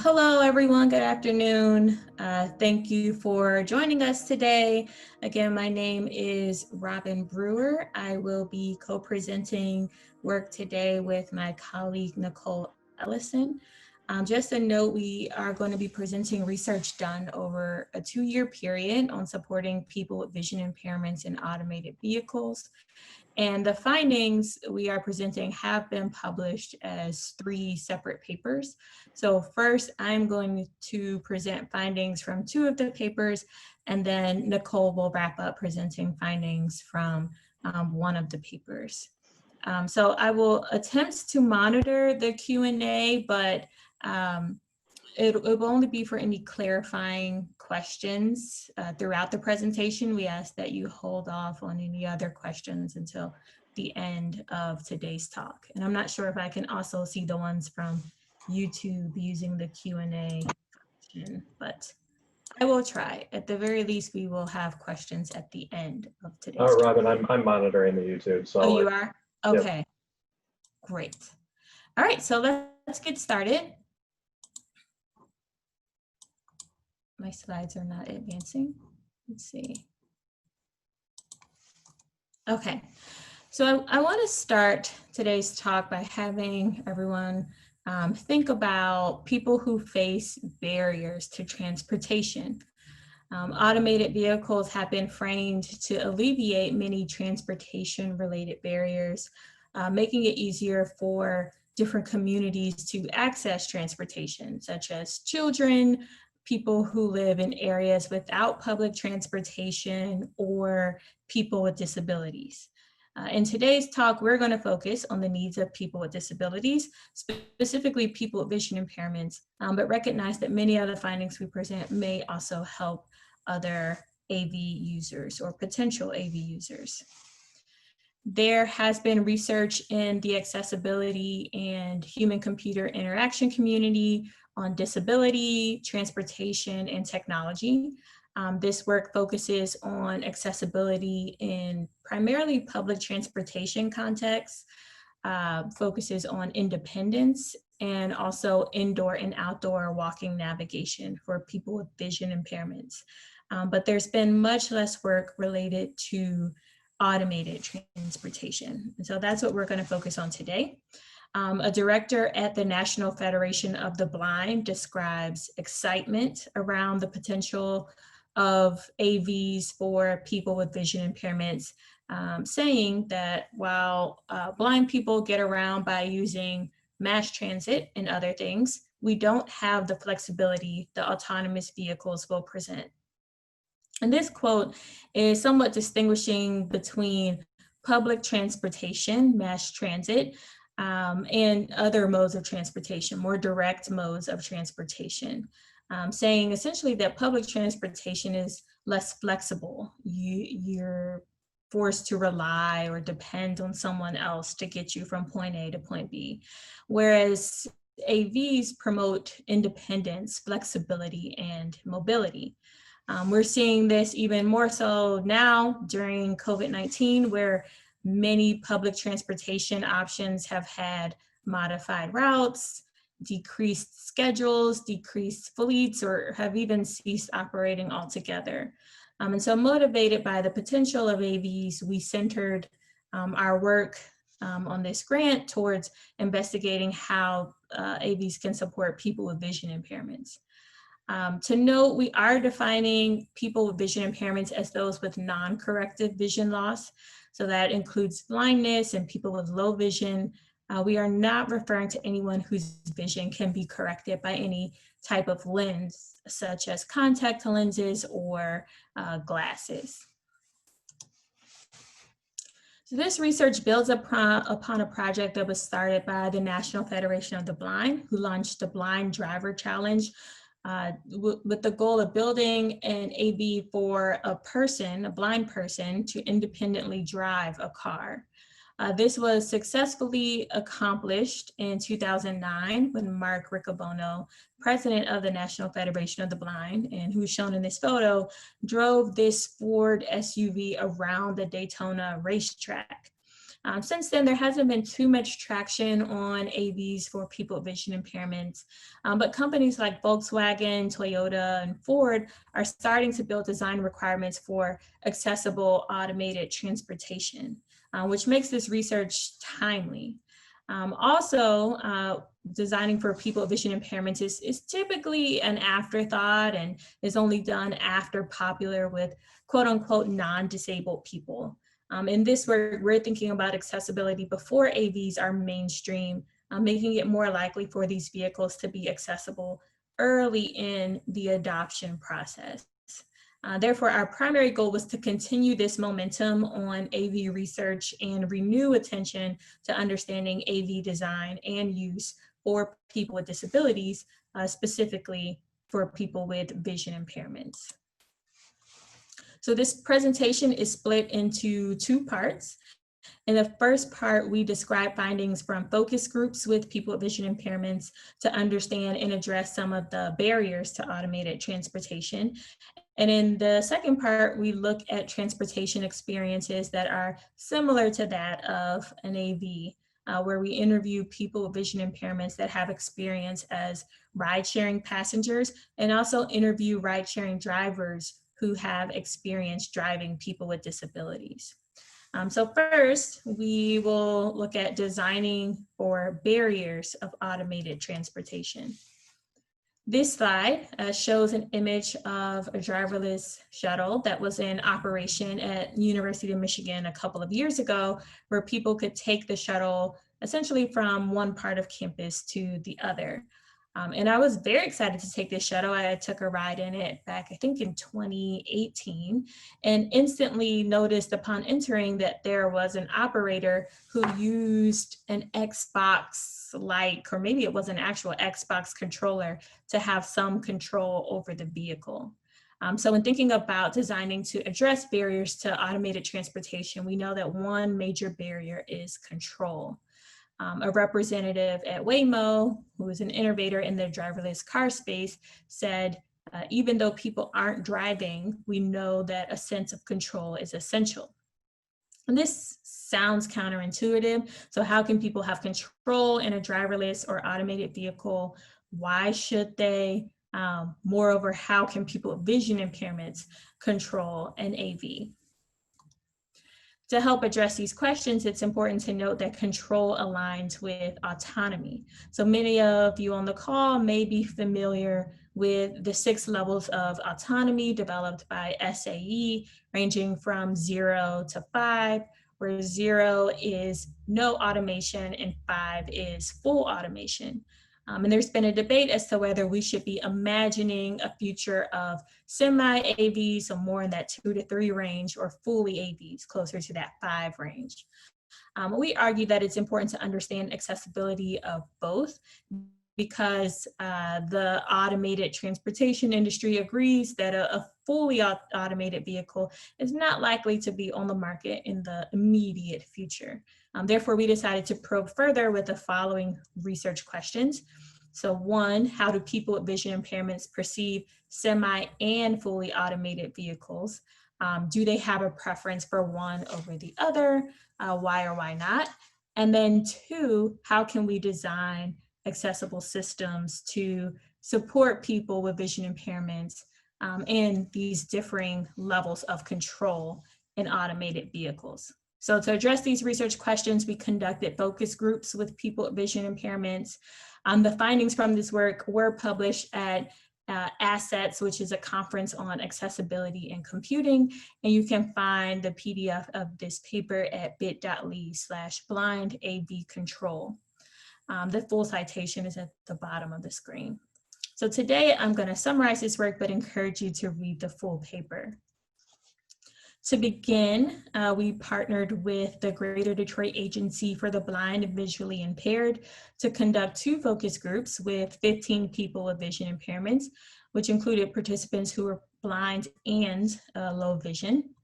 Hello, everyone. Good afternoon. Thank you for joining us today. Again, my name is Robin Brewer. I will be co-presenting work today with my colleague, Nicole Ellison. Just a note, we are going to be presenting research done over a 2-year period on supporting people with vision impairments in automated vehicles. And the findings we are presenting have been published as 3 separate papers. So first, I'm going to present findings from 2 of the papers, and then Nicole will wrap up presenting findings from 1 of the papers. So I will attempt to monitor the Q&A, but it will only be for any clarifying questions throughout the presentation. We ask that you hold off on any other questions until the end of today's talk. And I'm not sure if I can also see the ones from YouTube using the Q&A function, but I will try. At the very least, we will have questions at the end of today's talk. Robin, I'm monitoring the YouTube. So oh, you are? Okay, yep. Great. All right, so let's get started. My slides are not advancing. Let's see. Okay, so I want to start today's talk by having everyone think about people who face barriers to transportation. Automated vehicles have been framed to alleviate many transportation-related barriers, making it easier for different communities to access transportation, such as children, people who live in areas without public transportation, or people with disabilities. In today's talk, we're going to focus on the needs of people with disabilities, specifically people with vision impairments, but recognize that many of the findings we present may also help other AV users or potential AV users. There has been research in the accessibility and human-computer interaction community on disability, transportation, and technology. This work focuses on accessibility in primarily public transportation contexts, focuses on independence, and also indoor and outdoor walking navigation for people with vision impairments. But there's been much less work related to automated transportation. And so that's what we're going to focus on today. A director at the National Federation of the Blind describes excitement around the potential of AVs for people with vision impairments, saying that while blind people get around by using mass transit and other things, we don't have the flexibility the autonomous vehicles will present. And this quote is somewhat distinguishing between public transportation, mass transit, and other modes of transportation, more direct modes of transportation, saying essentially that public transportation is less flexible. You're forced to rely or depend on someone else to get you from point A to point B, whereas AVs promote independence, flexibility, and mobility. We're seeing this even more so now during COVID-19, where many public transportation options have had modified routes, decreased schedules, decreased fleets, or have even ceased operating altogether. And so motivated by the potential of AVs, we centered our work on this grant towards investigating how AVs can support people with vision impairments. To note, we are defining people with vision impairments as those with non-corrective vision loss. So that includes blindness and people with low vision. We are not referring to anyone whose vision can be corrected by any type of lens, such as contact lenses or glasses. So this research builds upon a project that was started by the National Federation of the Blind, who launched the Blind Driver Challenge with the goal of building an AV for a blind person, to independently drive a car. This was successfully accomplished in 2009 when Mark Riccobono, president of the National Federation of the Blind, and who's shown in this photo, drove this Ford SUV around the Daytona racetrack. Since then, there hasn't been too much traction on AVs for people with vision impairments, but companies like Volkswagen, Toyota, and Ford are starting to build design requirements for accessible automated transportation, which makes this research timely. Designing for people with vision impairments is typically an afterthought and is only done after popular with quote unquote non-disabled people. In this work, we're thinking about accessibility before AVs are mainstream, making it more likely for these vehicles to be accessible early in the adoption process. Therefore, our primary goal was to continue this momentum on AV research and renew attention to understanding AV design and use for people with disabilities, specifically for people with vision impairments. So this presentation is split into two parts. In the first part, we describe findings from focus groups with people with vision impairments to understand and address some of the barriers to automated transportation. And in the second part, we look at transportation experiences that are similar to that of an AV, where we interview people with vision impairments that have experience as ride-sharing passengers, and also interview ride-sharing drivers who have experience driving people with disabilities. So first, we will look at designing for barriers of automated transportation. This slide shows an image of a driverless shuttle that was in operation at University of Michigan a couple of years ago, where people could take the shuttle essentially from one part of campus to the other. And I was very excited to take this shuttle. I took a ride in it back, I think in 2018, and instantly noticed upon entering that there was an operator who used an Xbox-like, or maybe it was an actual Xbox controller, to have some control over the vehicle. So when thinking about designing to address barriers to automated transportation, we know that one major barrier is control. A representative at Waymo, who is an innovator in the driverless car space, said, even though people aren't driving, we know that a sense of control is essential. And this sounds counterintuitive. So how can people have control in a driverless or automated vehicle? Why should they? Moreover, how can people with vision impairments control an AV? To help address these questions, it's important to note that control aligns with autonomy. So many of you on the call may be familiar with the 6 levels of autonomy developed by SAE, ranging from 0 to 5, where 0 is no automation and 5 is full automation. And there's been a debate as to whether we should be imagining a future of semi-AVs, so more in that 2 to 3 range, or fully AVs, closer to that 5 range. We argue that it's important to understand accessibility of both, because the automated transportation industry agrees that a fully automated vehicle is not likely to be on the market in the immediate future. Therefore, we decided to probe further with the following research questions. So 1, how do people with vision impairments perceive semi and fully automated vehicles? Do they have a preference for one over the other? Why or why not? And then 2, how can we design accessible systems to support people with vision impairments and these differing levels of control in automated vehicles? So to address these research questions, we conducted focus groups with people with vision impairments. The findings from this work were published at Assets, which is a conference on accessibility and computing, and you can find the PDF of this paper at bit.ly/blindavcontrol. The full citation is at the bottom of the screen. So today I'm going to summarize this work, but encourage you to read the full paper. To begin, we partnered with the Greater Detroit Agency for the Blind and Visually Impaired to conduct 2 focus groups with 15 people with vision impairments, which included participants who were blind and low vision.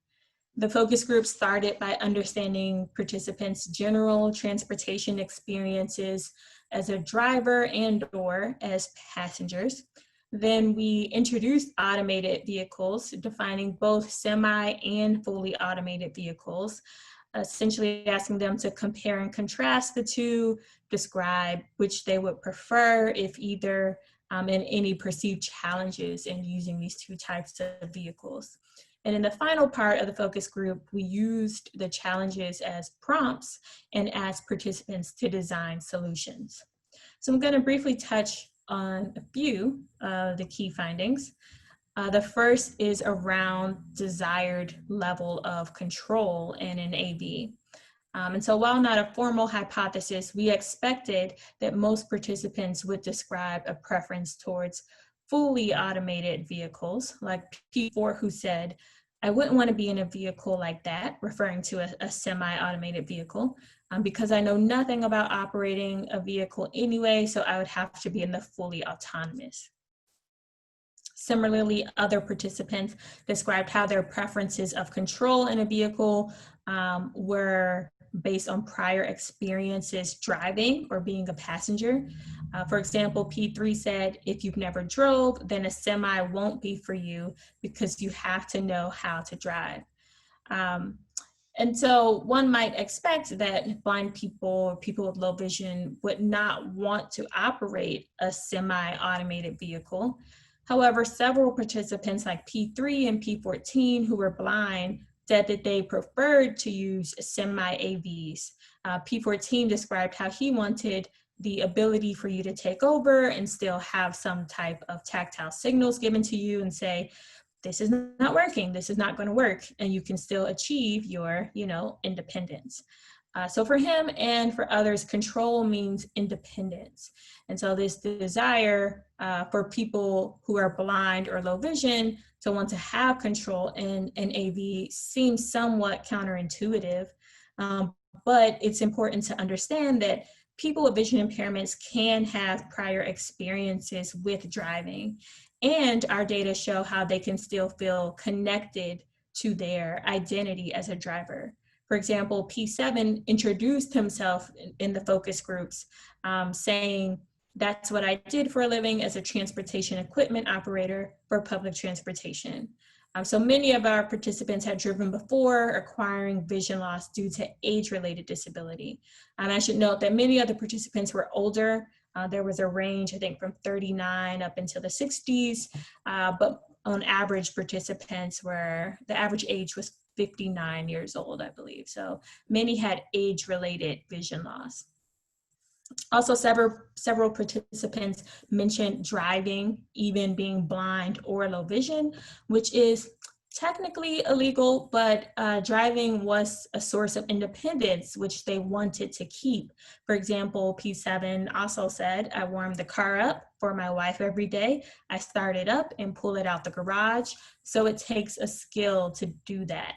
The focus group started by understanding participants' general transportation experiences as a driver and/or as passengers. Then we introduced automated vehicles, defining both semi and fully automated vehicles. essentially asking them to compare and contrast the two, describe which they would prefer, if either, and any perceived challenges in using these two types of vehicles. And in the final part of the focus group, we used the challenges as prompts and asked participants to design solutions. So I'm going to briefly touch on a few of the key findings. The first is around desired level of control in an AV. And so while not a formal hypothesis, we expected that most participants would describe a preference towards fully automated vehicles, like P4, who said, "I wouldn't want to be in a vehicle like that," referring to a semi-automated vehicle, "because I know nothing about operating a vehicle anyway, so I would have to be in the fully autonomous." Similarly, other participants described how their preferences of control in a vehicle were based on prior experiences driving or being a passenger. For example, P3 said, "If you've never drove, then a semi won't be for you because you have to know how to drive." And so one might expect that blind people or people with low vision would not want to operate a semi-automated vehicle. However, several participants like P3 and P14 who were blind said that they preferred to use semi-AVs. P14 described how he wanted the ability for you to take over and still have some type of tactile signals given to you and say, "This is not working, this is not going to work," and you can still achieve your, independence. So for him and for others, control means independence. And so this desire for people who are blind or low vision to want to have control in an AV seems somewhat counterintuitive, but it's important to understand that people with vision impairments can have prior experiences with driving, and our data show how they can still feel connected to their identity as a driver. For example, P7 introduced himself in the focus groups, saying, "That's what I did for a living as a transportation equipment operator for public transportation." So many of our participants had driven before acquiring vision loss due to age-related disability. I should note that many of the participants were older. There was a range, I think, from 39 up into the 60s, but on average, participants the average age was 59 years old, I believe. So many had age-related vision loss. Also, several participants mentioned driving, even being blind or low vision, which is technically illegal, but driving was a source of independence, which they wanted to keep. For example, P7 also said, "I warm the car up for my wife every day. I start it up and pull it out the garage. So it takes a skill to do that."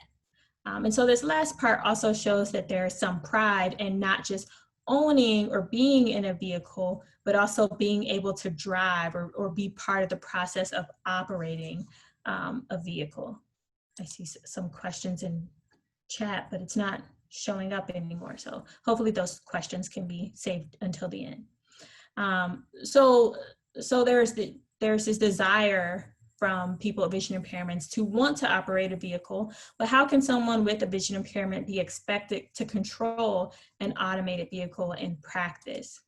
And so this last part also shows that there's some pride in not just owning or being in a vehicle, but also being able to drive or be part of the process of operating a vehicle. I see some questions in chat, but it's not showing up anymore. So hopefully those questions can be saved until the end. So there's this desire from people with vision impairments to want to operate a vehicle, but how can someone with a vision impairment be expected to control an automated vehicle in practice?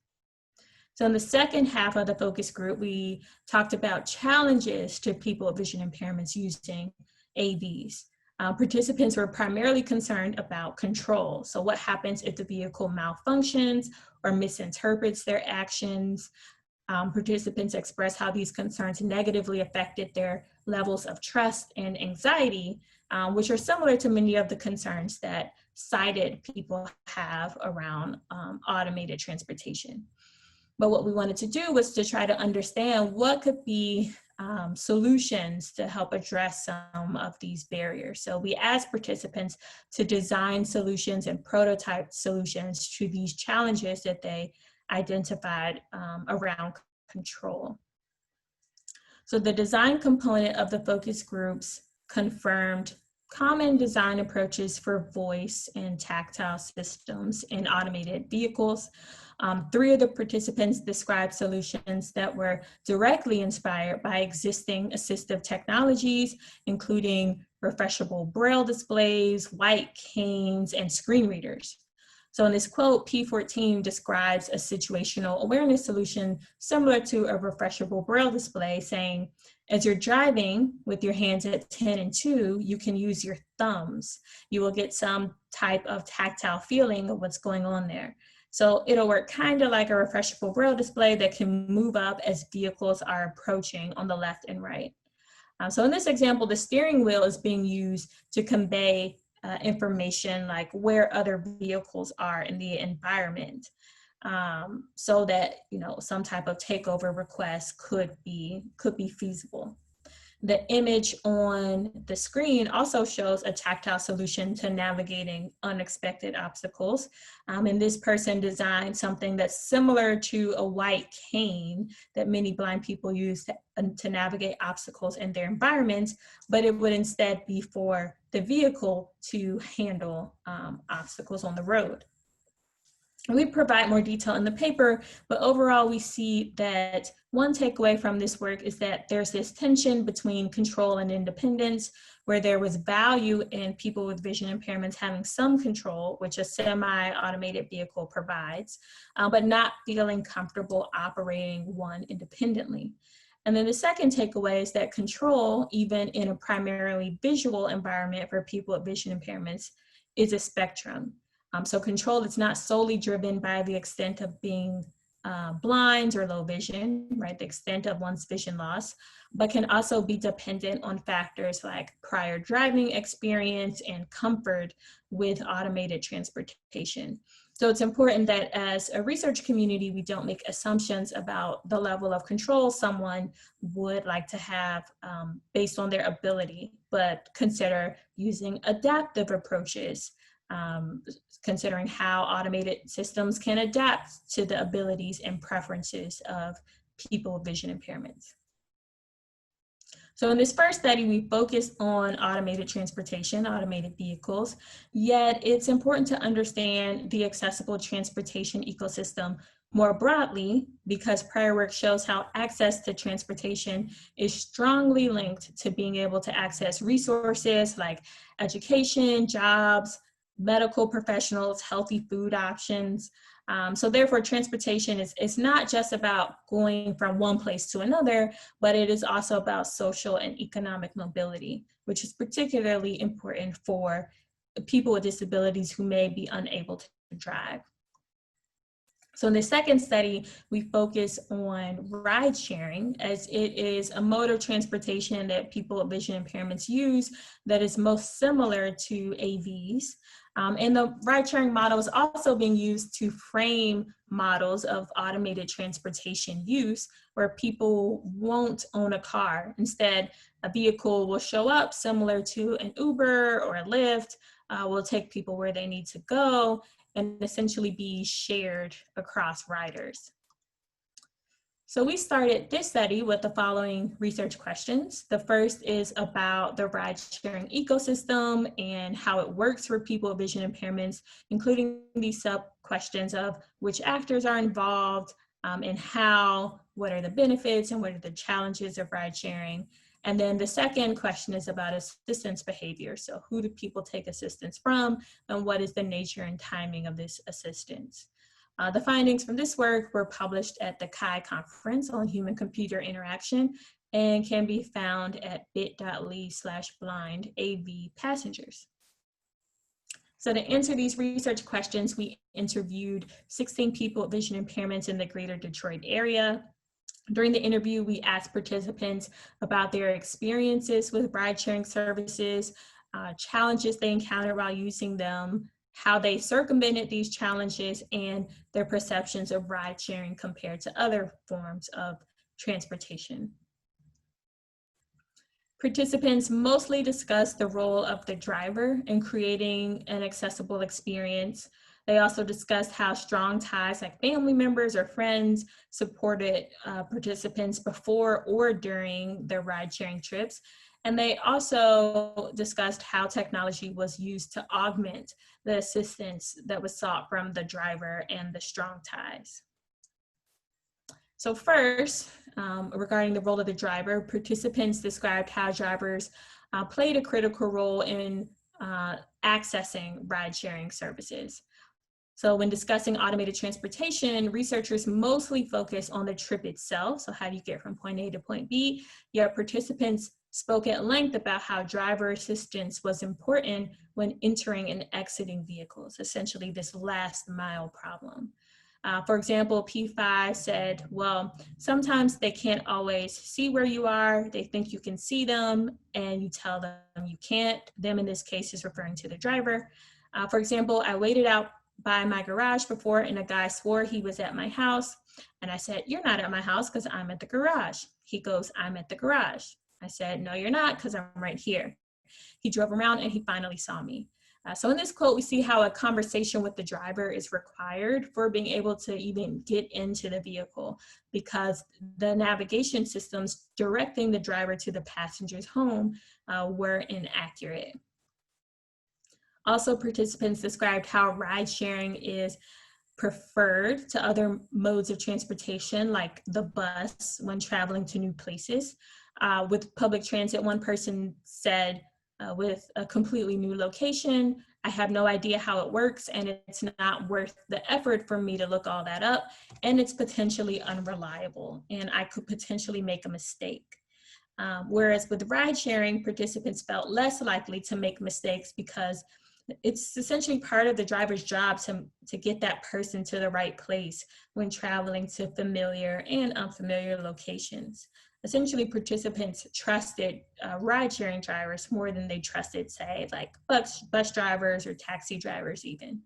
So in the second half of the focus group, we talked about challenges to people with vision impairments using AVs. Participants were primarily concerned about control. So what happens if the vehicle malfunctions or misinterprets their actions? Participants expressed how these concerns negatively affected their levels of trust and anxiety, which are similar to many of the concerns that sighted people have around automated transportation. But what we wanted to do was to try to understand what could be solutions to help address some of these barriers. So we asked participants to design solutions and prototype solutions to these challenges that they identified around control. So the design component of the focus groups confirmed common design approaches for voice and tactile systems in automated vehicles. 3 of the participants described solutions that were directly inspired by existing assistive technologies, including refreshable braille displays, white canes, and screen readers. So in this quote, P14 describes a situational awareness solution similar to a refreshable braille display, saying, as you're driving with your hands at 10 and 2, you can use your thumbs. You will get some type of tactile feeling of what's going on there. So it'll work kind of like a refreshable braille display that can move up as vehicles are approaching on the left and right. So in this example, the steering wheel is being used to convey information like where other vehicles are in the environment, so that some type of takeover request could be feasible. The image on the screen also shows a tactile solution to navigating unexpected obstacles. And this person designed something that's similar to a white cane that many blind people use to navigate obstacles in their environments, but it would instead be for the vehicle to handle obstacles on the road. We provide more detail in the paper, but overall we see that one takeaway from this work is that there's this tension between control and independence, where there was value in people with vision impairments having some control, which a semi-automated vehicle provides, but not feeling comfortable operating one independently. And then the second takeaway is that control, even in a primarily visual environment for people with vision impairments, is a spectrum. So control is not solely driven by the extent of being blind or low vision, right? The extent of one's vision loss, but can also be dependent on factors like prior driving experience and comfort with automated transportation. So it's important that as a research community, we don't make assumptions about the level of control someone would like to have based on their ability, but consider using adaptive approaches, considering how automated systems can adapt to the abilities and preferences of people with vision impairments. So in this first study, we focused on automated transportation, automated vehicles, yet it's important to understand the accessible transportation ecosystem more broadly, because prior work shows how access to transportation is strongly linked to being able to access resources like education, jobs, medical professionals, healthy food options. So therefore, transportation is not just about going from one place to another, but it is also about social and economic mobility, which is particularly important for people with disabilities who may be unable to drive. So in the second study, we focus on ride sharing, as it is a mode of transportation that people with vision impairments use that is most similar to AVs. And the ride sharing model is also being used to frame models of automated transportation use where people won't own a car. Instead, a vehicle will show up similar to an Uber or a Lyft, will take people where they need to go, and essentially be shared across riders. So we started this study with the following research questions. The first is about the ride-sharing ecosystem and how it works for people with vision impairments, including these sub-questions of which actors are involved, and how, what are the benefits and what are the challenges of ride-sharing. And then the second question is about assistance behavior. So who do people take assistance from, and what is the nature and timing of this assistance? The findings from this work were published at the CHI Conference on Human-Computer Interaction and can be found at bit.ly/blind AV passengers. So to answer these research questions, we interviewed 16 people with vision impairments in the greater Detroit area. During the interview, we asked participants about their experiences with ride-sharing services, challenges they encountered while using them, how they circumvented these challenges, and their perceptions of ride-sharing compared to other forms of transportation. Participants mostly discussed the role of the driver in creating an accessible experience. They also discussed how strong ties like family members or friends supported participants before or during their ride-sharing trips. And they also discussed how technology was used to augment the assistance that was sought from the driver and the strong ties. So first, regarding the role of the driver, participants described how drivers played a critical role in accessing ride-sharing services. So when discussing automated transportation, researchers mostly focus on the trip itself. So how do you get from point A to point B? Yet participants spoke at length about how driver assistance was important when entering and exiting vehicles, essentially this last mile problem. For example, P5 said, well, sometimes they can't always see where you are. They think you can see them and you tell them you can't. Them in this case is referring to the driver. For example, I waited out by my garage before and a guy swore he was at my house. And I said, you're not at my house because I'm at the garage. He goes, I'm at the garage. I said, no, you're not because I'm right here. He drove around and he finally saw me. So in this quote, we see how a conversation with the driver is required for being able to even get into the vehicle because the navigation systems directing the driver to the passenger's home were inaccurate. Also, participants described how ride sharing is preferred to other modes of transportation like the bus when traveling to new places. With public transit, one person said, with a completely new location, I have no idea how it works and it's not worth the effort for me to look all that up, and it's potentially unreliable and I could potentially make a mistake. Whereas with ride sharing, participants felt less likely to make mistakes because it's essentially part of the driver's job to get that person to the right place when traveling to familiar and unfamiliar locations. Essentially, participants trusted ride-sharing drivers more than they trusted, say, like bus drivers or taxi drivers even.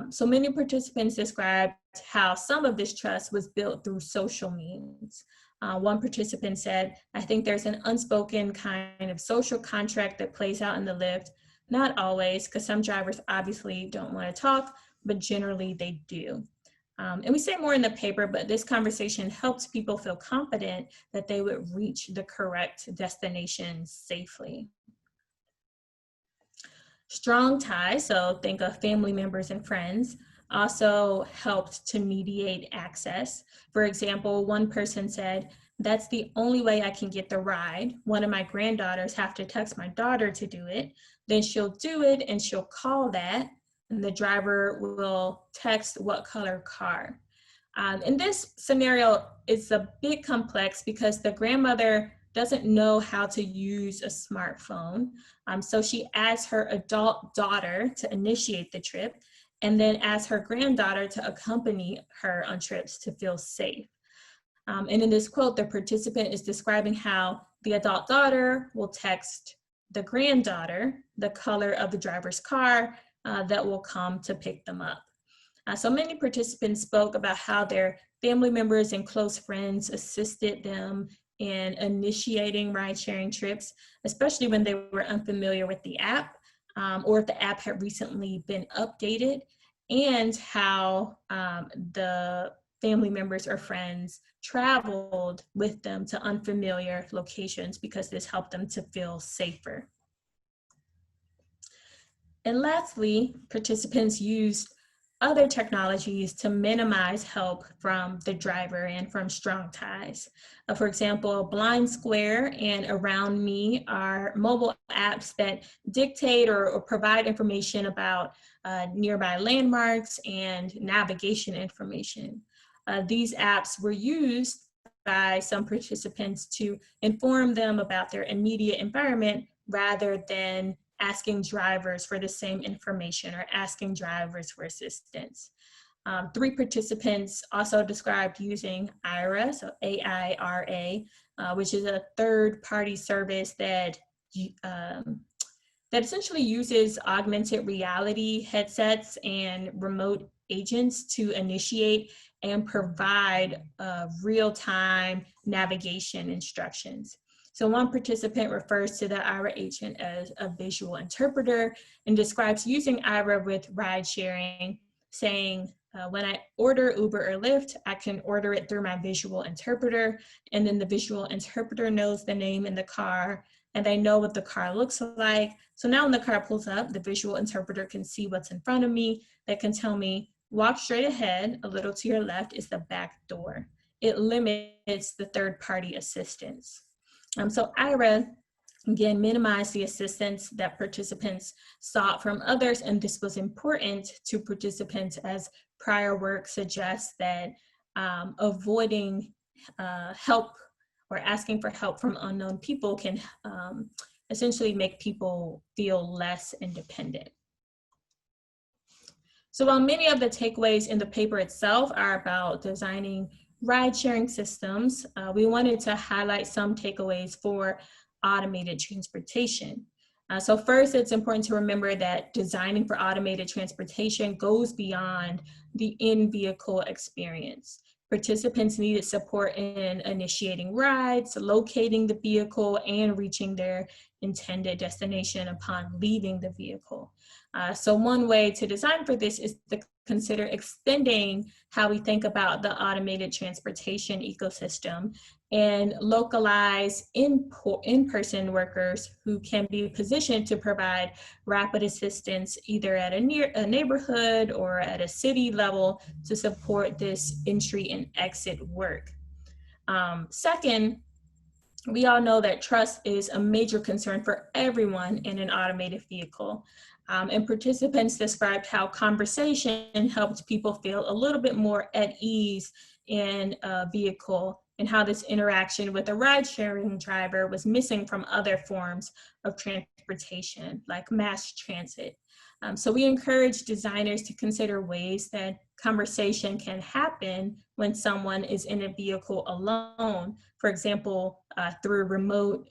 So many participants described how some of this trust was built through social means. One participant said, I think there's an unspoken kind of social contract that plays out in the Lyft. Not always, because some drivers obviously don't want to talk, but generally they do. And we say more in the paper, but this conversation helps people feel confident that they would reach the correct destination safely. Strong ties, so think of family members and friends, also helped to mediate access. For example, one person said, that's the only way I can get the ride. One of my granddaughters have to text my daughter to do it. Then she'll do it and she'll call that, and the driver will text what color car. In this scenario, it's a bit complex because the grandmother doesn't know how to use a smartphone. So she asks her adult daughter to initiate the trip and then asks her granddaughter to accompany her on trips to feel safe. And in this quote, the participant is describing how the adult daughter will text the granddaughter the color of the driver's car that will come to pick them up. So many participants spoke about how their family members and close friends assisted them in initiating ride-sharing trips, especially when they were unfamiliar with the app or if the app had recently been updated, and how the family members or friends traveled with them to unfamiliar locations because this helped them to feel safer. And lastly, participants used other technologies to minimize help from the driver and from strong ties. For example, Blind Square and Around Me are mobile apps that dictate or provide information about nearby landmarks and navigation information. These apps were used by some participants to inform them about their immediate environment rather than asking drivers for the same information or asking drivers for assistance. 3 participants also described using Aira, so A-I-R-A, which is a third-party service that essentially uses augmented reality headsets and remote agents to initiate and provide real-time navigation instructions. So one participant refers to the Aira agent as a visual interpreter and describes using Aira with ride sharing, saying, when I order Uber or Lyft, I can order it through my visual interpreter, and then the visual interpreter knows the name in the car, and they know what the car looks like. So now when the car pulls up, the visual interpreter can see what's in front of me. That can tell me, walk straight ahead, a little to your left is the back door. It limits the third-party assistance. So Aira again, minimize the assistance that participants sought from others. And this was important to participants as prior work suggests that avoiding help or asking for help from unknown people can essentially make people feel less independent. So while many of the takeaways in the paper itself are about designing ride-sharing systems, we wanted to highlight some takeaways for automated transportation. So first, it's important to remember that designing for automated transportation goes beyond the in-vehicle experience. Participants needed support in initiating rides, locating the vehicle, and reaching their intended destination upon leaving the vehicle. So one way to design for this is to consider extending how we think about the automated transportation ecosystem and localize in-person workers who can be positioned to provide rapid assistance either at a neighborhood or at a city level to support this entry and exit work. Second, we all know that trust is a major concern for everyone in an automated vehicle. And participants described how conversation helped people feel a little bit more at ease in a vehicle, and how this interaction with a ride-sharing driver was missing from other forms of transportation, like mass transit. So we encourage designers to consider ways that conversation can happen when someone is in a vehicle alone, for example, through remote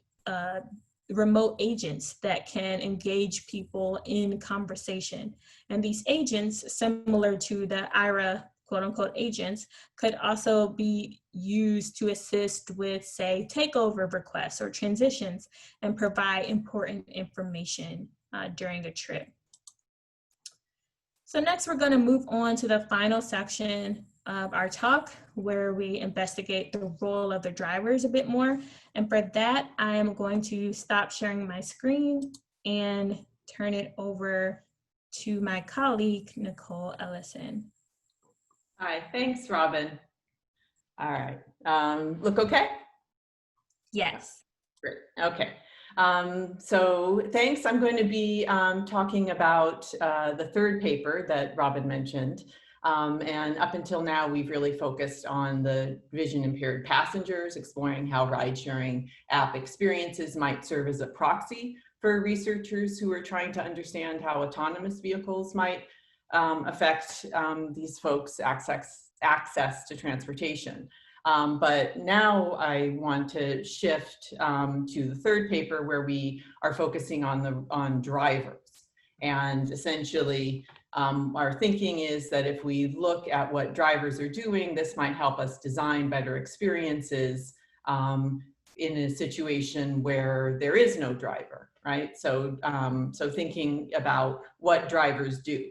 agents that can engage people in conversation. And these agents, similar to the IRA quote unquote agents, could also be used to assist with, say, takeover requests or transitions and provide important information during a trip. So next, we're going to move on to the final section of our talk, where we investigate the role of the drivers a bit more. And for that, I am going to stop sharing my screen and turn it over to my colleague, Nicole Ellison. Hi, thanks, Robin. All right, look okay? Yes. Great, okay. So thanks. I'm going to be talking about the third paper that Robin mentioned. And up until now, we've really focused on the vision impaired passengers, exploring how ride-sharing app experiences might serve as a proxy for researchers who are trying to understand how autonomous vehicles might affect these folks' access to transportation. But now I want to shift to the third paper, where we are focusing on drivers. And essentially, our thinking is that if we look at what drivers are doing, this might help us design better experiences in a situation where there is no driver, right? So, so thinking about what drivers do.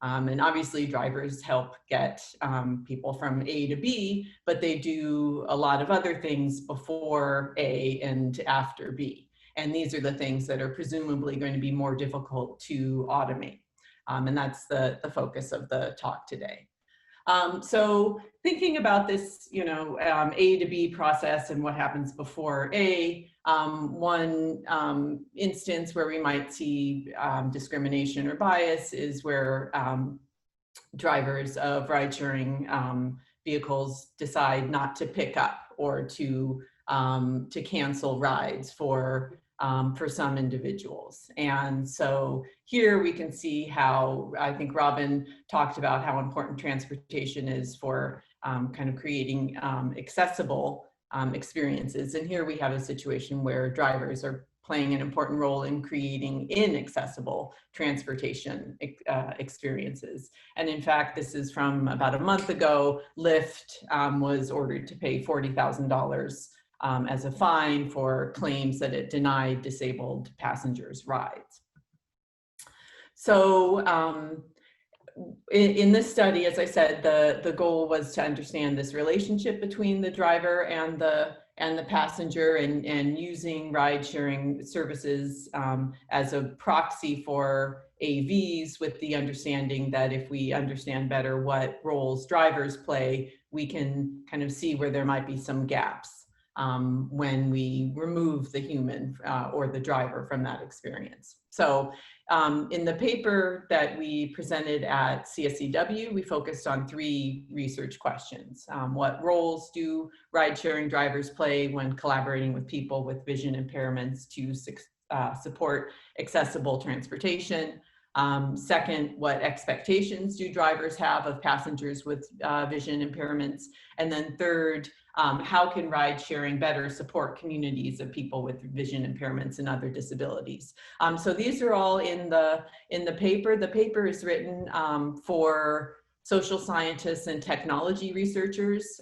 And obviously drivers help get people from A to B, but they do a lot of other things before A and after B. And these are the things that are presumably going to be more difficult to automate. And that's the focus of the talk today. So thinking about this, you know, A to B process and what happens before A, one instance where we might see discrimination or bias is where drivers of ride-sharing vehicles decide not to pick up or to cancel rides for some individuals. And so here we can see how, I think Robin talked about how important transportation is for kind of creating accessible experiences. And here we have a situation where drivers are playing an important role in creating inaccessible transportation experiences. And in fact, this is from about a month ago. Lyft was ordered to pay $40,000 as a fine for claims that it denied disabled passengers rides. So in this study, as I said, the goal was to understand this relationship between the driver and the passenger, and using ride-sharing services as a proxy for AVs, with the understanding that if we understand better what roles drivers play, we can kind of see where there might be some gaps. when we remove the human or the driver from that experience. So in the paper that we presented at CSCW, we focused on 3 research questions. What roles do ride-sharing drivers play when collaborating with people with vision impairments to support accessible transportation? Second, what expectations do drivers have of passengers with vision impairments? And then third, how can ride sharing better support communities of people with vision impairments and other disabilities? So these are all in the paper. The paper is written for social scientists and technology researchers.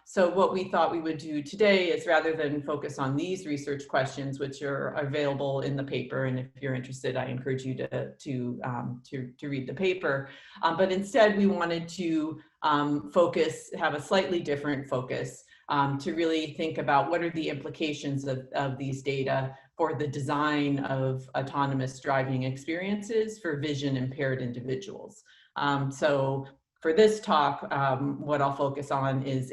So what we thought we would do today is, rather than focus on these research questions, which are available in the paper, and if you're interested, I encourage you to read the paper. But instead, we wanted to have a slightly different focus to really think about what are the implications of these data for the design of autonomous driving experiences for vision impaired individuals. So for this talk, what I'll focus on is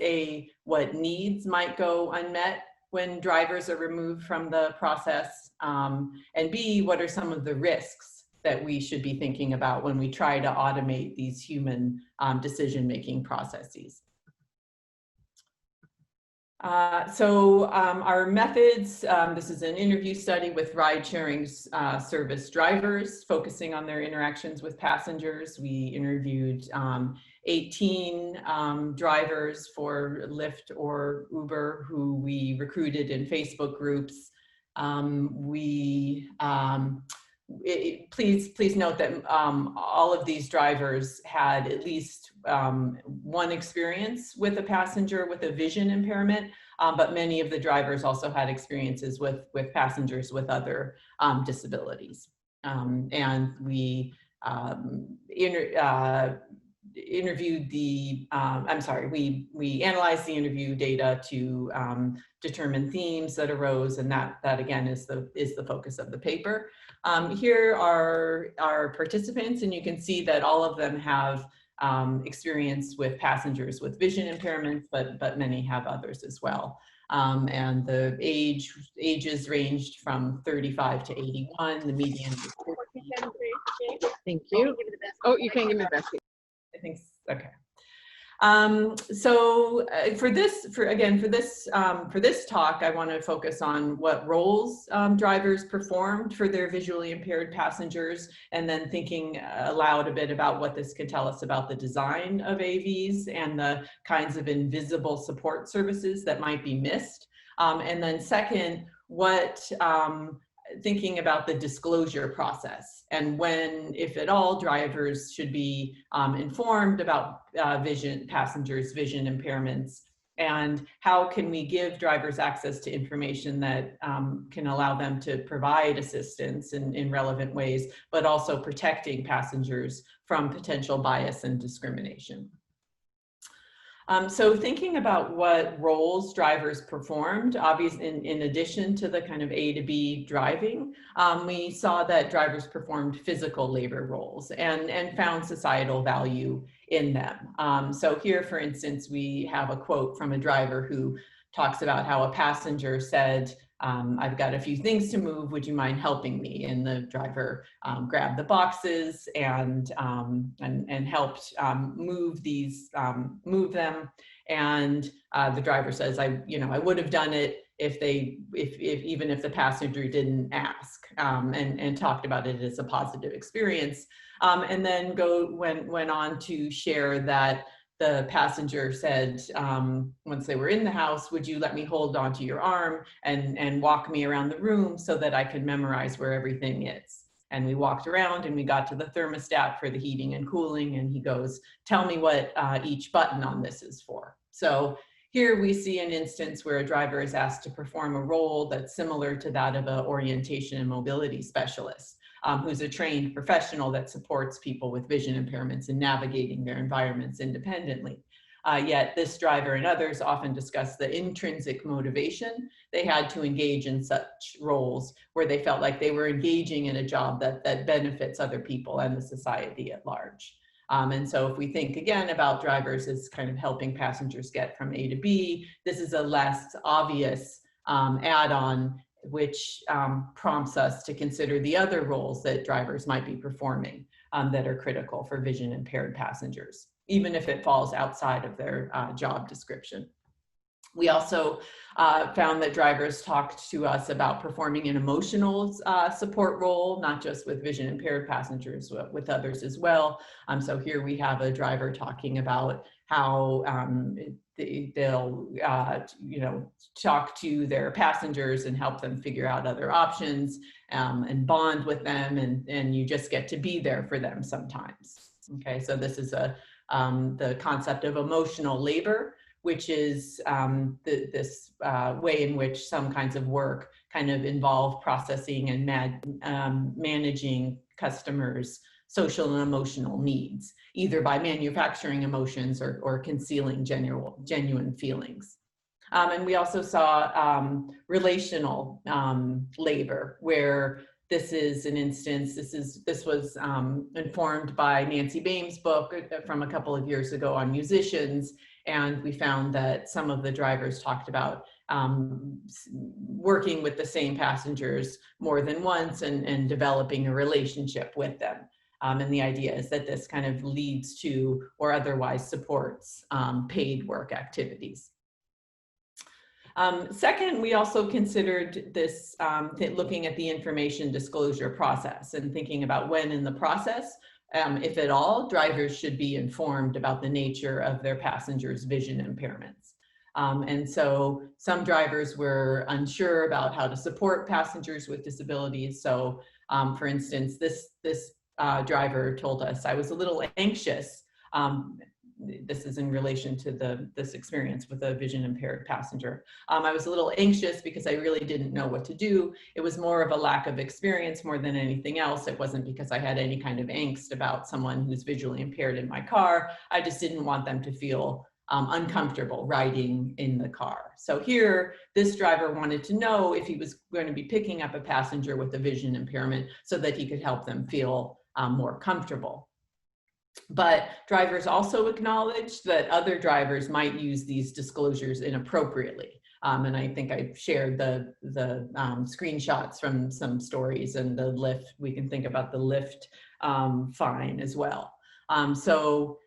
what needs might go unmet when drivers are removed from the process, and B, what are some of the risks that we should be thinking about when we try to automate these human decision-making processes. So our methods, this is an interview study with ride-sharing service drivers focusing on their interactions with passengers. We interviewed 18 drivers for Lyft or Uber who we recruited in Facebook groups. Please note that all of these drivers had at least one experience with a passenger with a vision impairment, but many of the drivers also had experiences with passengers with other disabilities. And we interviewed we analyzed the interview data to determine themes that arose, and that again is the focus of the paper. Here are our participants, and you can see that all of them have experience with passengers with vision impairments, but many have others as well. And the ages ranged from 35 to 81. The median was 50. Thank you. Oh, you can't give me the best. I think, okay. So for this talk, I want to focus on what roles drivers performed for their visually impaired passengers, and then thinking aloud a bit about what this could tell us about the design of AVs and the kinds of invisible support services that might be missed. And then second, thinking about the disclosure process and when, if at all, drivers should be informed about passengers' vision impairments, and how can we give drivers access to information that can allow them to provide assistance in relevant ways, but also protecting passengers from potential bias and discrimination. So thinking about what roles drivers performed, obviously in addition to the kind of A to B driving, we saw that drivers performed physical labor roles and found societal value in them. So here, for instance, we have a quote from a driver who talks about how a passenger said, I've got a few things to move, would you mind helping me? And the driver grabbed the boxes and helped move them. And the driver says, I would have done it even if the passenger didn't ask, and talked about it as a positive experience. And then went on to share that the passenger said, once they were in the house, would you let me hold onto your arm and walk me around the room so that I could memorize where everything is? And we walked around and we got to the thermostat for the heating and cooling, and he goes, tell me what each button on this is for. So here we see an instance where a driver is asked to perform a role that's similar to that of an orientation and mobility specialist, who's a trained professional that supports people with vision impairments in navigating their environments independently. Yet this driver and others often discuss the intrinsic motivation they had to engage in such roles, where they felt like they were engaging in a job that benefits other people and the society at large. And so if we think again about drivers as kind of helping passengers get from A to B, this is a less obvious add-on, which prompts us to consider the other roles that drivers might be performing that are critical for vision impaired passengers, even if it falls outside of their job description. We also found that drivers talked to us about performing an emotional support role, not just with vision impaired passengers, but with others as well. So here we have a driver talking about how they'll talk to their passengers and help them figure out other options and bond with them, and you just get to be there for them sometimes. Okay, so this is the concept of emotional labor, which is this way in which some kinds of work kind of involve processing and managing customers' social and emotional needs, either by manufacturing emotions or concealing genuine feelings. And we also saw relational labor, where this is an instance, this was informed by Nancy Bame's book from a couple of years ago on musicians. And we found that some of the drivers talked about working with the same passengers more than once and developing a relationship with them. And the idea is that this kind of leads to or otherwise supports paid work activities. Second, we also considered this looking at the information disclosure process and thinking about when in the process, if at all, drivers should be informed about the nature of their passengers' vision impairments. And so some drivers were unsure about how to support passengers with disabilities. So for instance, this driver told us, I was a little anxious. This is in relation to this experience with a vision impaired passenger. I was a little anxious because I really didn't know what to do. It was more of a lack of experience more than anything else. It wasn't because I had any kind of angst about someone who's visually impaired in my car. I just didn't want them to feel uncomfortable riding in the car. So here, this driver wanted to know if he was going to be picking up a passenger with a vision impairment so that he could help them feel more comfortable. But drivers also acknowledged that other drivers might use these disclosures inappropriately. And I think I shared the screenshots from some stories and the Lyft. We can think about the Lyft fine as well. So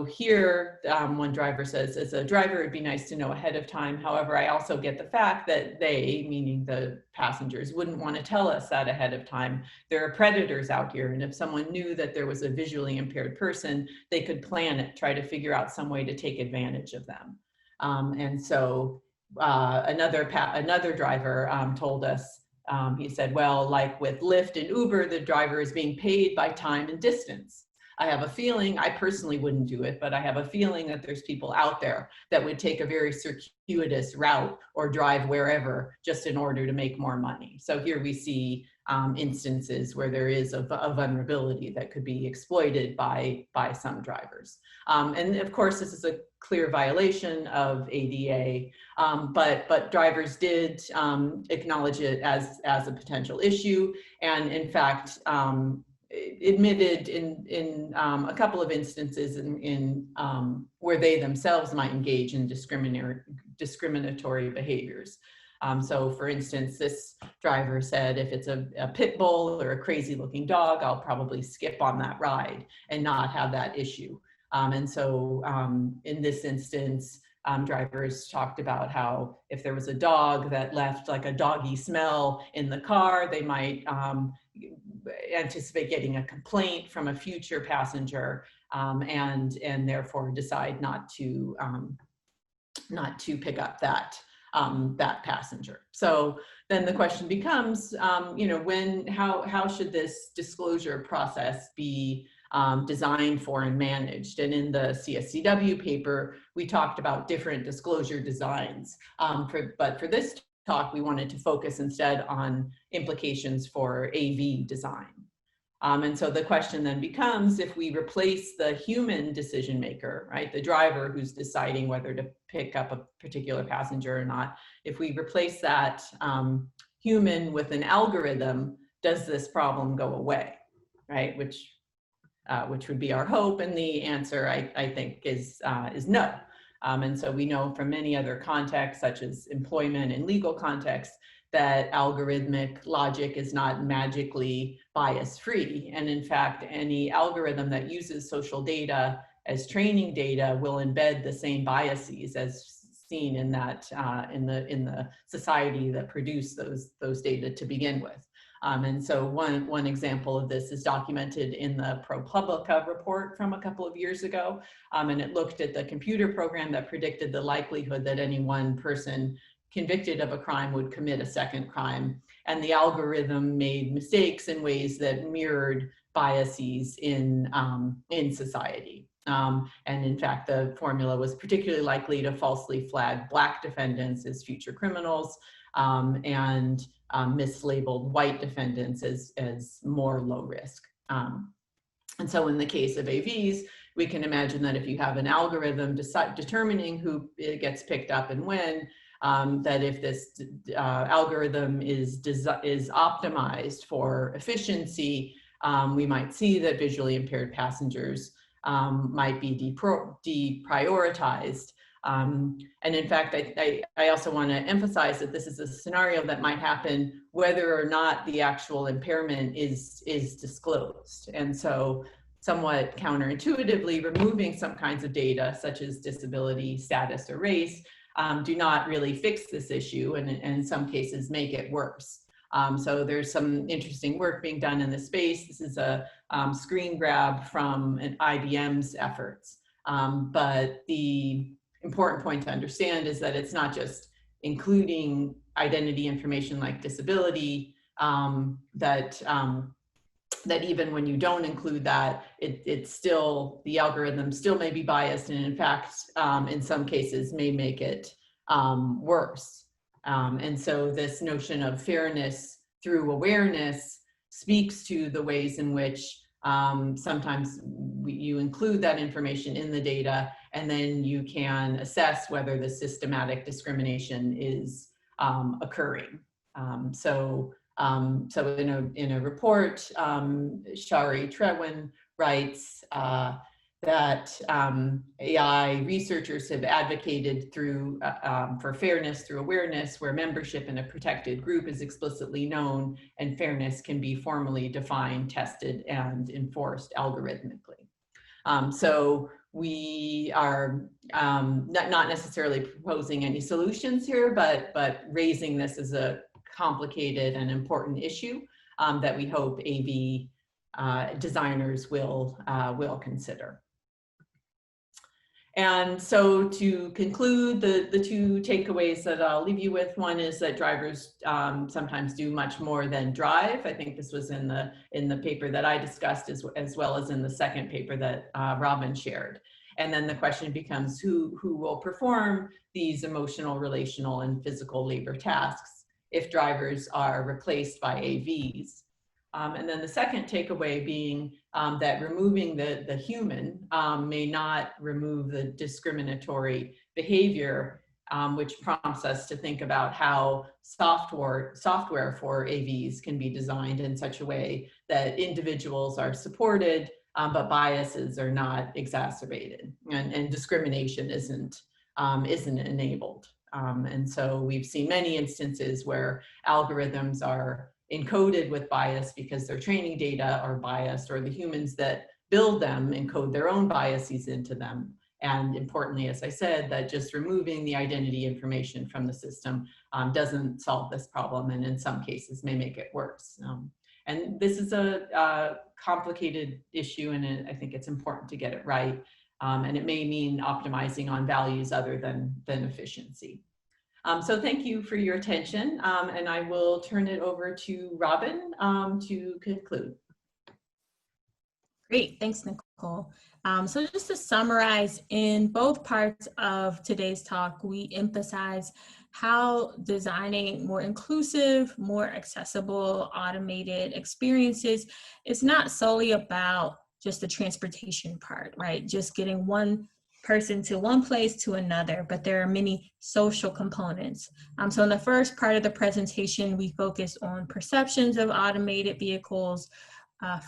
here, one driver says, as a driver, it'd be nice to know ahead of time. However, I also get the fact that they, meaning the passengers, wouldn't want to tell us that ahead of time. There are predators out here, and if someone knew that there was a visually impaired person, they could plan it, try to figure out some way to take advantage of them. And so another driver told us, he said, well, like with Lyft and Uber, the driver is being paid by time and distance. I have a feeling, I personally wouldn't do it, but I have a feeling that there's people out there that would take a very circuitous route or drive wherever just in order to make more money. So here we see instances where there is a vulnerability that could be exploited by some drivers. And of course, this is a clear violation of ADA, but drivers did acknowledge it as a potential issue. And in fact, admitted in a couple of instances in where they themselves might engage in discriminatory behaviors. So for instance, this driver said, if it's a pit bull or a crazy looking dog, I'll probably skip on that ride and not have that issue. And so in this instance, drivers talked about how if there was a dog that left like a doggy smell in the car, they might anticipate getting a complaint from a future passenger and therefore decide not to pick up that passenger. So then the question becomes, how should this disclosure process be designed for and managed? And in the CSCW paper, we talked about different disclosure designs. But for this talk, we wanted to focus instead on implications for AV design. And so the question then becomes, if we replace the human decision maker, right, the driver who's deciding whether to pick up a particular passenger or not, if we replace that human with an algorithm, does this problem go away, right? Which which would be our hope, and the answer I think is no. And so we know from many other contexts, such as employment and legal contexts, that algorithmic logic is not magically bias-free. And in fact, any algorithm that uses social data as training data will embed the same biases as seen in that in the society that produced those data to begin with. And so one example of this is documented in the ProPublica report from a couple of years ago. And it looked at the computer program that predicted the likelihood that any one person convicted of a crime would commit a second crime. And the algorithm made mistakes in ways that mirrored biases in society. And in fact, the formula was particularly likely to falsely flag Black defendants as future criminals, and mislabeled white defendants as more low risk. And so in the case of AVs, we can imagine that if you have an algorithm determining who gets picked up and when, that if this algorithm is optimized for efficiency, we might see that visually impaired passengers might be deprioritized. And in fact, I also want to emphasize that this is a scenario that might happen whether or not the actual impairment is disclosed. And so somewhat counterintuitively, removing some kinds of data such as disability, status, or race do not really fix this issue, and in some cases make it worse. So there's some interesting work being done in this space. This is a screen grab from an IBM's efforts. But the important point to understand is that it's not just including identity information like disability, that even when you don't include that, it's still, the algorithm still may be biased, and in fact, in some cases may make it worse. And so this notion of fairness through awareness speaks to the ways in which sometimes you include that information in the data, and then you can assess whether the systematic discrimination is occurring. So in a report, Shari Trewin writes that AI researchers have advocated for fairness through awareness, where membership in a protected group is explicitly known and fairness can be formally defined, tested, and enforced algorithmically. So we are not necessarily proposing any solutions here, but raising this as a complicated and important issue that we hope AV designers will consider. And so to conclude, the two takeaways that I'll leave you with, one is that drivers sometimes do much more than drive. I think this was in the paper that I discussed, as well as in the second paper that Robin shared. And then the question becomes who will perform these emotional, relational, and physical labor tasks if drivers are replaced by AVs. And then the second takeaway being that removing the human may not remove the discriminatory behavior, which prompts us to think about how software for AVs can be designed in such a way that individuals are supported, but biases are not exacerbated, and discrimination isn't enabled. And so we've seen many instances where algorithms are encoded with bias because their training data are biased, or the humans that build them encode their own biases into them. And importantly, as I said, that just removing the identity information from the system doesn't solve this problem, and in some cases may make it worse. And this is a complicated issue, and I think it's important to get it right. And it may mean optimizing on values other than efficiency. So thank you for your attention, and I will turn it over to Robin to conclude. Great, thanks, Nicole. So just to summarize, in both parts of today's talk, we emphasize how designing more inclusive, more accessible, automated experiences is not solely about just the transportation part, right? Just getting one person to one place to another, but there are many social components. So in the first part of the presentation, we focused on perceptions of automated vehicles,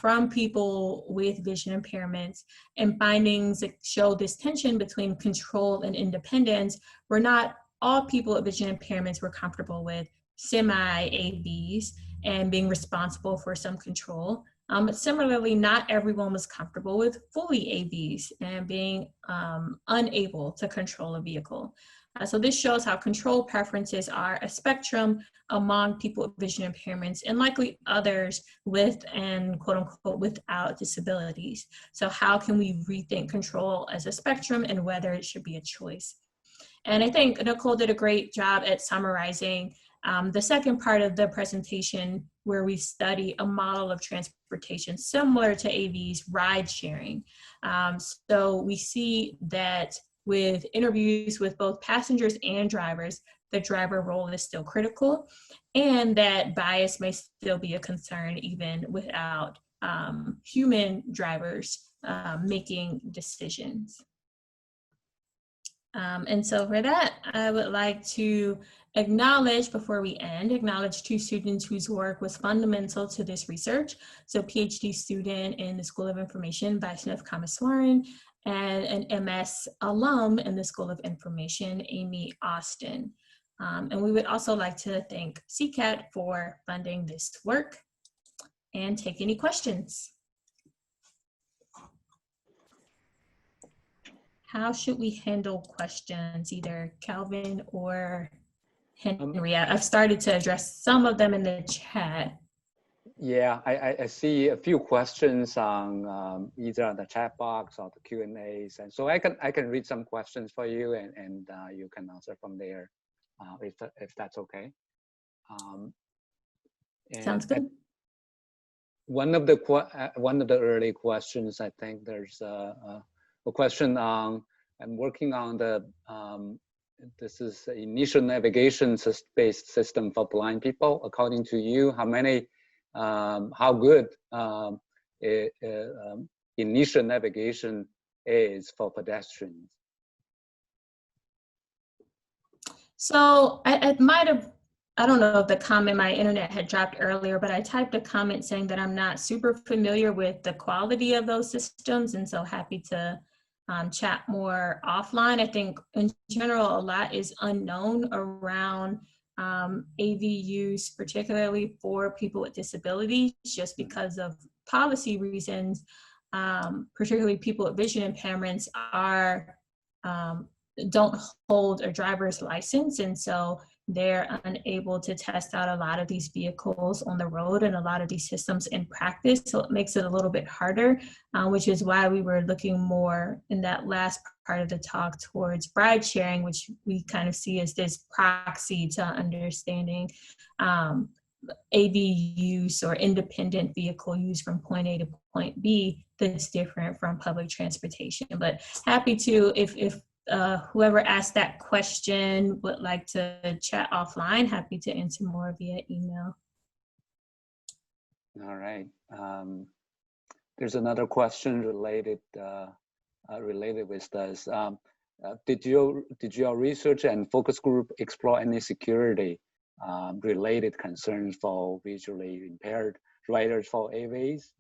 from people with vision impairments, and findings that show this tension between control and independence, where not all people with vision impairments were comfortable with semi-AVs and being responsible for some control. But similarly, not everyone was comfortable with fully AVs and being unable to control a vehicle. So this shows how control preferences are a spectrum among people with vision impairments and likely others with and quote unquote without disabilities. So how can we rethink control as a spectrum and whether it should be a choice? And I think Nicole did a great job at summarizing the second part of the presentation, where we study a model of transportation similar to AV's ride sharing. So we see that with interviews with both passengers and drivers, the driver role is still critical, and that bias may still be a concern even without human drivers making decisions. And so for that, I would like to acknowledge, before we end, acknowledge two students whose work was fundamental to this research. So PhD student in the School of Information, Vaishnav Kamaswaran, and an MS alum in the School of Information, Amy Austin. And we would also like to thank CCAT for funding this work and take any questions. How should we handle questions, either Calvin or Henry? I've started to address some of them in the chat. Yeah, I see a few questions on either on the chat box or the Q&As, and so I can read some questions for you, and you can answer from there, if that's okay. Sounds good. One of the early questions, I think there's a question on, I'm working on the, this is initial navigation based system for blind people. According to you, how good initial navigation is for pedestrians? So I might have, I don't know if the comment, my internet had dropped earlier, but I typed a comment saying that I'm not super familiar with the quality of those systems, and so happy to chat more offline. I think in general, a lot is unknown around AV use, particularly for people with disabilities, just because of policy reasons. Particularly people with vision impairments don't hold a driver's license, and so they're unable to test out a lot of these vehicles on the road and a lot of these systems in practice. So it makes it a little bit harder, which is why we were looking more in that last part of the talk towards ride sharing, which we kind of see as this proxy to understanding AV use or independent vehicle use from point A to point B that's different from public transportation. But happy to, if whoever asked that question would like to chat offline, happy to answer more via email. All right. There's another question related with this. Did your research and focus group explore any security related concerns for visually impaired riders for AVs?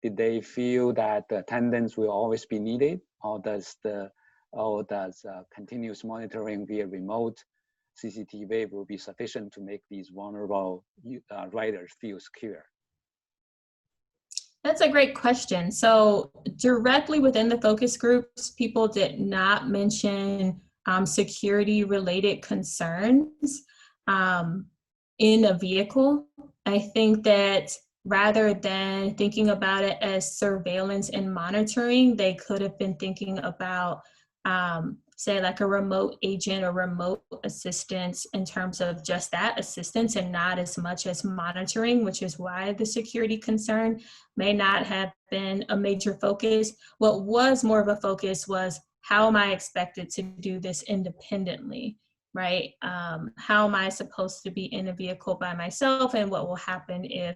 Did they feel that the attendance will always be needed, or does continuous monitoring via remote CCTV will be sufficient to make these vulnerable riders feel secure? That's a great question. So directly within the focus groups, people did not mention security related concerns in a vehicle. I think that rather than thinking about it as surveillance and monitoring, they could have been thinking about say like a remote agent or remote assistance in terms of just that assistance and not as much as monitoring, which is why the security concern may not have been a major focus. What was more of a focus was, how am I expected to do this independently, right? How am I supposed to be in a vehicle by myself, and what will happen if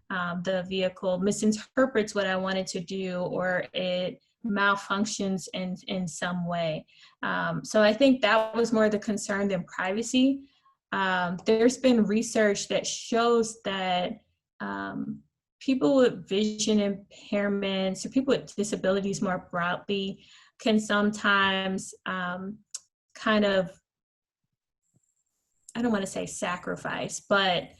the vehicle misinterprets what I wanted to do, or it malfunctions in some way. So I think that was more the concern than privacy. There's been research that shows that people with vision impairments or people with disabilities more broadly can sometimes kind of, I don't want to say sacrifice, but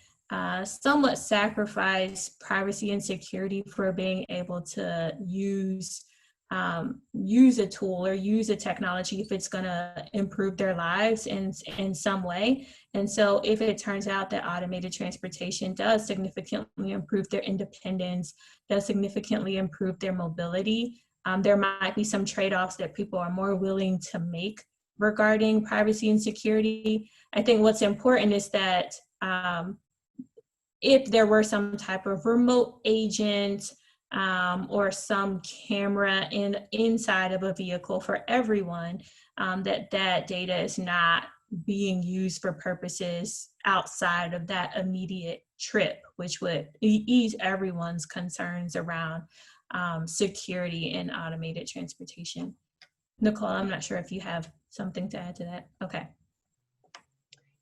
somewhat sacrifice privacy and security for being able to use a tool or use a technology if it's going to improve their lives in some way. And so if it turns out that automated transportation does significantly improve their independence, does significantly improve their mobility, there might be some trade-offs that people are more willing to make regarding privacy and security. I think what's important is that if there were some type of remote agent or some camera inside of a vehicle for everyone, that data is not being used for purposes outside of that immediate trip, which would ease everyone's concerns around security in automated transportation. Nicole, I'm not sure if you have something to add to that. Okay.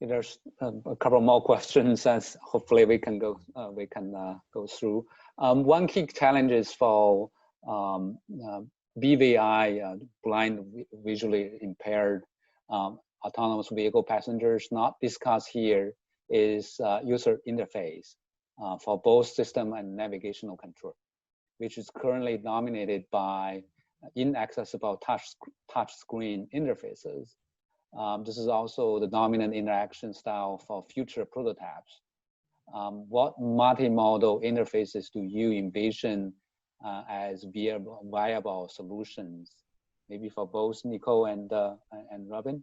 There's a couple more questions, as hopefully we can go through. One key challenge is for BVI, blind visually impaired autonomous vehicle passengers. Not discussed here is user interface for both system and navigational control, which is currently dominated by inaccessible touch screen interfaces. This is also the dominant interaction style for future prototypes. What multimodal interfaces do you envision as viable solutions? Maybe for both Nicole and Robin?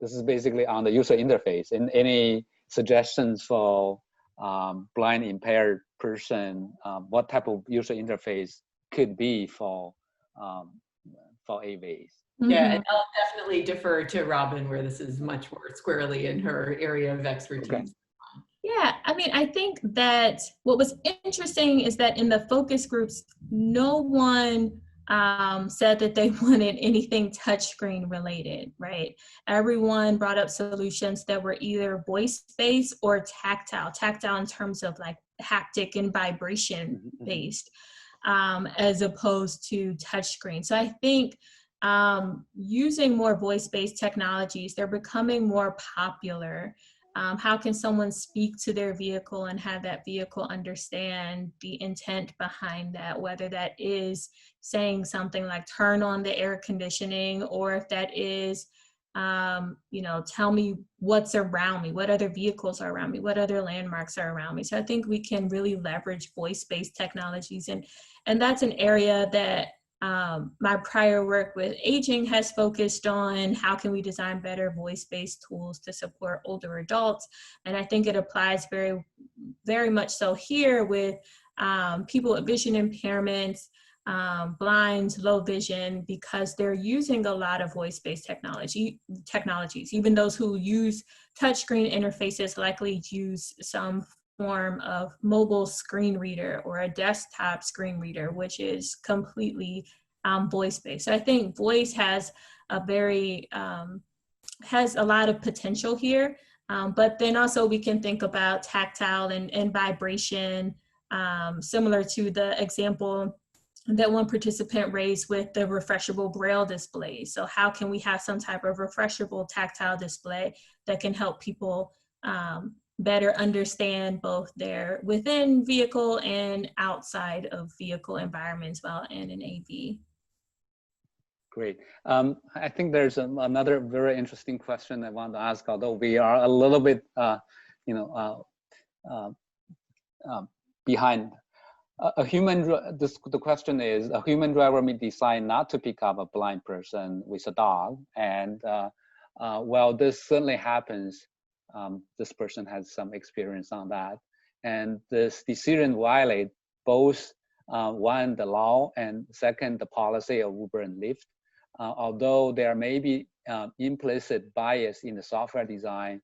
This is basically on the user interface. And any suggestions for blind impaired person, what type of user interface could be for AVs? Yeah, and I'll definitely defer to Robin where this is much more squarely in her area of expertise. Okay. Yeah, I mean, I think that what was interesting is that in the focus groups, no one said that they wanted anything touchscreen related, right? Everyone brought up solutions that were either voice-based or tactile in terms of like haptic and vibration-based, as opposed to touchscreen. So I think using more voice-based technologies, they're becoming more popular. How can someone speak to their vehicle and have that vehicle understand the intent behind that, whether that is saying something like turn on the air conditioning, or if that is, tell me what's around me, what other vehicles are around me, what other landmarks are around me. So I think we can really leverage voice-based technologies. And that's an area that my prior work with aging has focused on. How can we design better voice-based tools to support older adults? And I think it applies very, very much so here with people with vision impairments, blind, low vision, because they're using a lot of voice-based technologies. Even those who use touchscreen interfaces likely use some form of mobile screen reader or a desktop screen reader, which is completely voice-based. So I think voice has a lot of potential here, but then also we can think about tactile and vibration, similar to the example that one participant raised with the refreshable braille display. So how can we have some type of refreshable tactile display that can help people better understand both their within vehicle and outside of vehicle environments while in an AV? Great. I think there's another very interesting question I want to ask, although we are a little bit, behind. The question is, a human driver may decide not to pick up a blind person with a dog, and well, this certainly happens. This person has some experience on that, and this decision violates both one, the law, and second, the policy of Uber and Lyft. Although there may be implicit bias in the software design,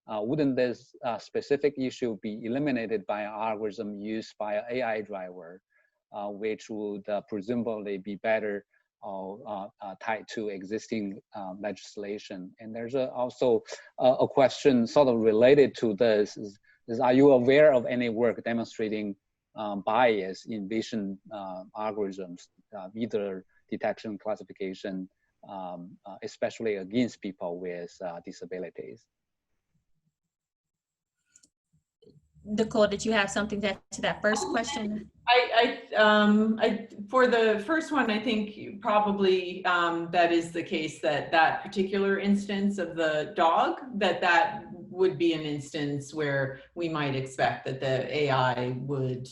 wouldn't this specific issue be eliminated by an algorithm used by an AI driver, which would presumably be better tied to existing legislation? And there's also a question sort of related to this, is are you aware of any work demonstrating bias in vision algorithms, either detection, classification, especially against people with disabilities. Nicole, did you have something to that first question? For the first one, I think probably that is the case, that particular instance of the dog, that would be an instance where we might expect that the AI would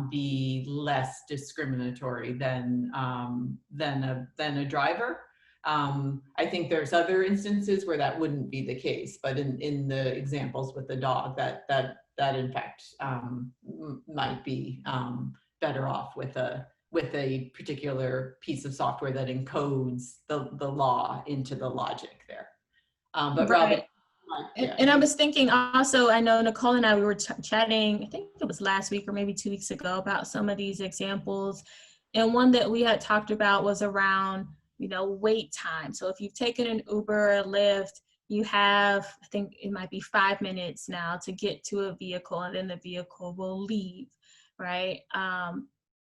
be less discriminatory than a driver. I think there's other instances where that wouldn't be the case, but in the examples with the dog, that in fact might be better off with a particular piece of software that encodes the law into the logic there. But Right. Robin, And I was thinking also, I know Nicole and I, we were chatting, I think it was last week or maybe 2 weeks ago, about some of these examples. And one that we had talked about was around, wait time. So if you've taken an Uber or Lyft, you have, I think it might be 5 minutes now to get to a vehicle, and then the vehicle will leave, right?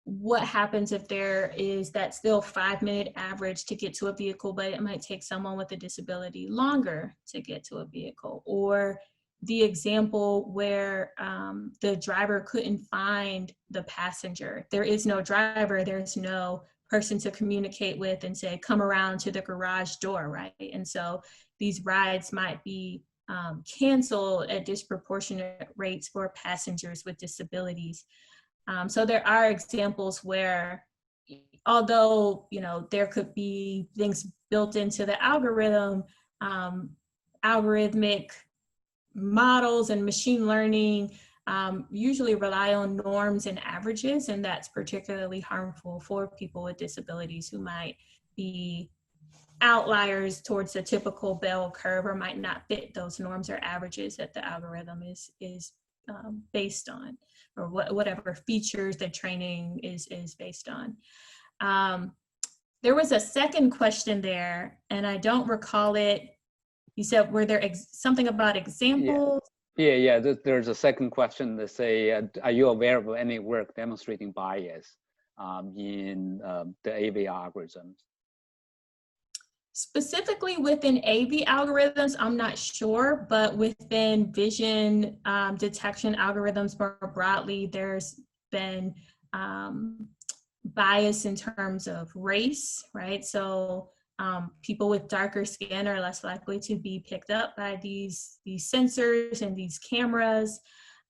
What happens if there is that still 5-minute average to get to a vehicle, but it might take someone with a disability longer to get to a vehicle? Or the example where the driver couldn't find the passenger. There is no driver, there's no person to communicate with and say, come around to the garage door, right? And so these rides might be canceled at disproportionate rates for passengers with disabilities. So there are examples where, although, there could be things built into the algorithm, algorithmic models and machine learning usually rely on norms and averages, and that's particularly harmful for people with disabilities who might be outliers towards the typical bell curve or might not fit those norms or averages that the algorithm is based on, or whatever features the training is based on. There was a second question there, and I don't recall it. You said, were there something about examples? Yeah. There's a second question that say, are you aware of any work demonstrating bias in the AV algorithms? Specifically within AV algorithms, I'm not sure, but within vision detection algorithms more broadly, there's been bias in terms of race, right? So people with darker skin are less likely to be picked up by these sensors and these cameras.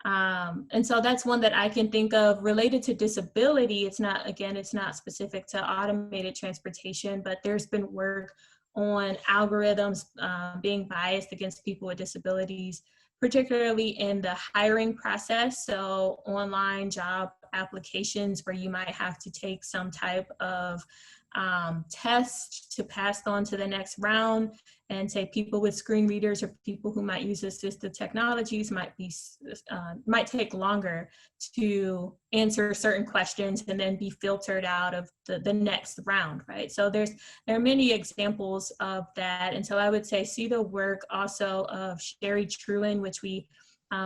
And so that's one that I can think of related to disability. It's not specific to automated transportation, but there's been work on algorithms being biased against people with disabilities, particularly in the hiring process. So online job applications where you might have to take some type of test to pass on to the next round, and say people with screen readers or people who might use assistive technologies might take longer to answer certain questions and then be filtered out of the next round, right? So there are many examples of that. And so I would say see the work also of Sherry Truen, which we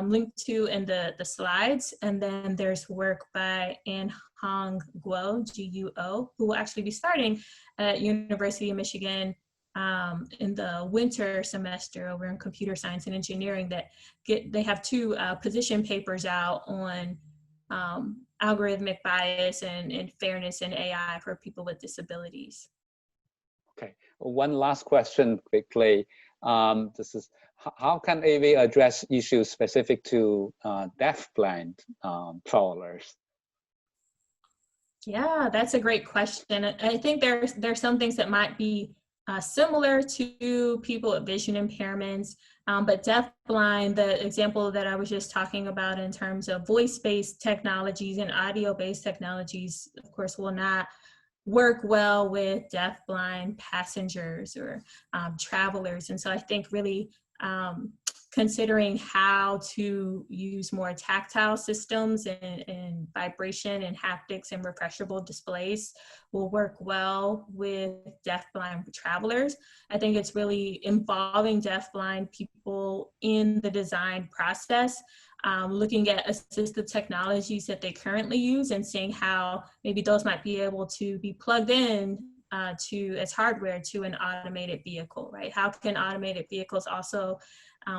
linked to in the slides. And then there's work by Ann Hong Guo, G-U-O, who will actually be starting at University of Michigan in the winter semester over in computer science and engineering. They have 2 position papers out on algorithmic bias and fairness in AI for people with disabilities. Okay, one last question quickly. This is, how can AV address issues specific to deafblind travelers? Yeah, that's a great question. I think there's some things that might be similar to people with vision impairments, but deafblind, the example that I was just talking about in terms of voice-based technologies and audio-based technologies, of course, will not work well with deafblind passengers or travelers. And so I think really considering how to use more tactile systems and vibration and haptics and refreshable displays will work well with deafblind travelers. I think it's really involving deafblind people in the design process looking at assistive technologies that they currently use and seeing how maybe those might be able to be plugged in as hardware to an automated vehicle, right? How can automated vehicles also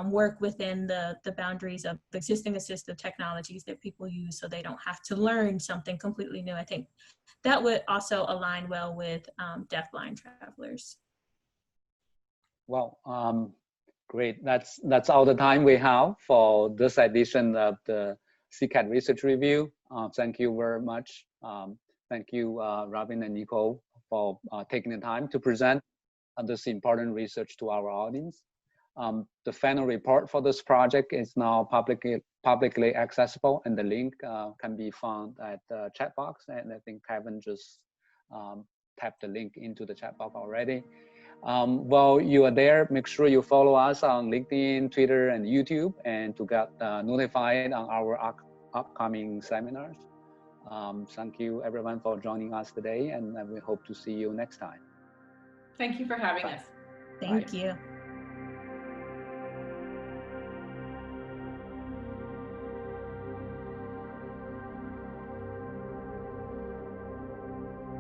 work within the boundaries of existing assistive technologies that people use so they don't have to learn something completely new? I think that would also align well with deafblind travelers. Well, great. That's all the time we have for this edition of the CCAT Research Review. Thank you very much. Thank you, Robin and Nicole, for taking the time to present this important research to our audience. The final report for this project is now publicly accessible, and the link can be found at the chat box. And I think Kevin just tapped the link into the chat box already. While you are there, make sure you follow us on LinkedIn, Twitter, and YouTube, and to get notified on our upcoming seminars. Thank you everyone for joining us today, and we hope to see you next time. Thank you for having us. Thank you.